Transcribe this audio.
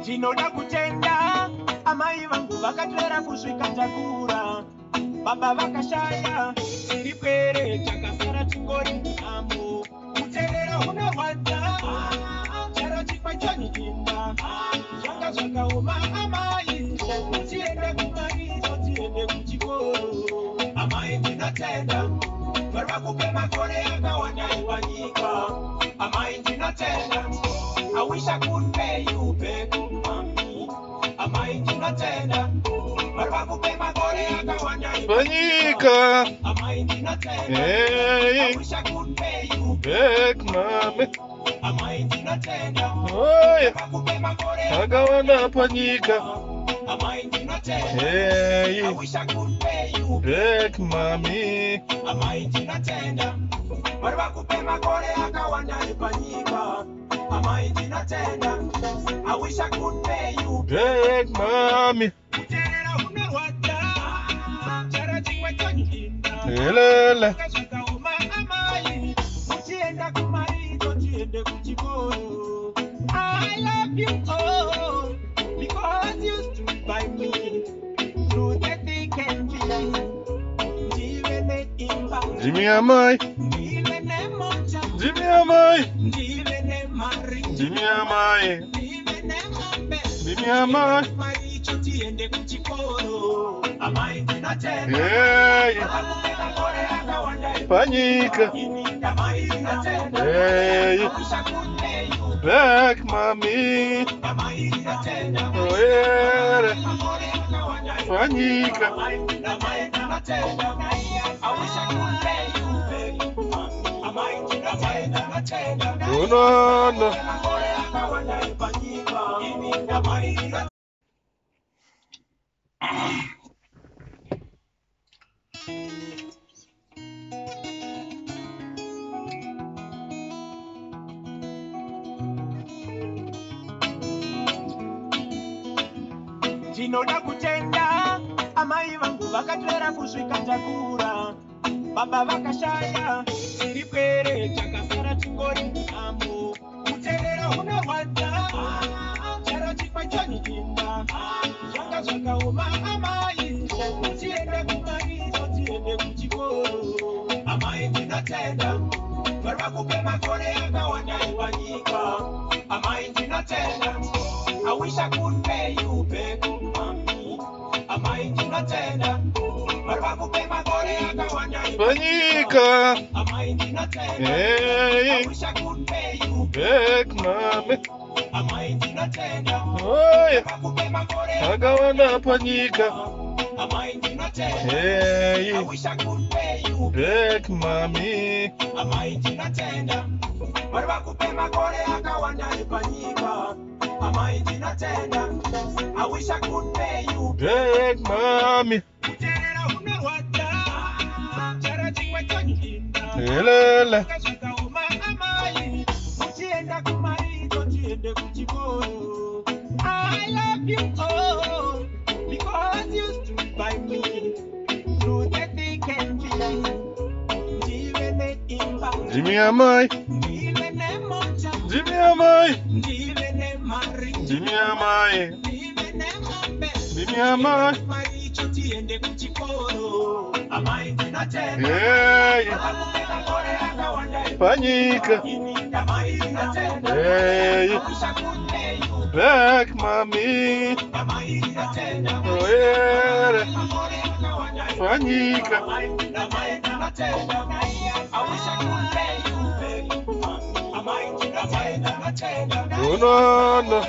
Ndinoda kutenda amai vangu vakatwera kusvika takura, baba vakashaya tiri pere takasara tingori munhambo. Muterero unorwadza charo chikwa choniinda zvanga zvakaoma amai, tiende kumarizo tiende kuchikoro. Amai ndinotenda vari vakupe makore akawanda epanyika. Amai ndinotenda, I wish I could pay you back, mommy. Amai ndinotenda vari vakupe makore akawanda epanyika. Amai ndinotenda, Hey, I wish I could pay you back, mommy. Amai ndinotenda Oh, yeah. vakupe makore Akawanda epanyika. Amai ndinotenda, Hey, I wish I could pay you back, mommy. Amai ndinotenda vari vakupe makore akawanda epanyika. Amai ndinotenda, I wish I could pay you Back, mommy. Muterero unorwadza charo chikwa choniinda Helele. zvakaoma amai, muchienda kumarizo tiende kuchikoro. I love you all because you stood by me through the thick and thin. Ndive neimba, Jimmy amai. ndive nemota, Jimmy amai. ndive nemari, Jimmy amai. ndive nemombe. Jimmy amai. Maricho tiende kuchikoro. Amai ndinotenda Hey, vakupe makore akawanda epanyika. Amai ndinotenda, Hey, I wish I could pay you back, mommy. Amai ndinotenda Oh, yeah. makore akawanda Epanyika. Amai ndinotenda, I wish I could pay you back. Amai ndinotenda, Oh, no, no. makore akawanda epanyika. Amai ndinotenda. Ndinoda kutenda amai vangu vakatwera kusvika takura, baba vakashaya tiri pere takasara tingori munhambo. Muterero unorwadza charo chikwa choniinda zvanga zvakaoma amai, tiende kumarizo tiende kuchikoro. Amai ndinotenda vari vakupe makore akawanda epanyika. Amai ndinotenda, I wish I could pay you back, mommy. Amai ndinotenda vari vakupe makore akawanda Epanyika. Amai ndinotenda, Hey, I wish I could pay you back, mommy. Amai ndinotenda Oh, yeah. vakupe makore Akawanda epanyika. Amai ndinotenda, Hey, I wish I could pay you back, mommy. Amai ndinotenda vari vakupe makore akawanda epanyika. Amai ndinotenda, I wish I could pay you Back, mommy. Muterero unorwadza charo chikwa choniinda Helele. zvakaoma amai, muchienda kumarizo tiende kuchikoro. I love you all because you stood by me through the thick and thin. Ndive neimba, Jimmy amai. ndive nemota, Jimmy amai. ndive nemari, Jimmy amai. ndive nemombe. Jimmy amai. Maricho tiende kuchikoro. Amai ndinotenda Hey, vakupe makore akawanda epanyika. Amai ndinotenda, Hey, I wish I could pay you back, mommy. Amai ndinotenda Oh, yeah. makore akawanda Epanyika. Amai ndinotenda, I wish I could pay you back. Amai ndinotenda Oh, no, no.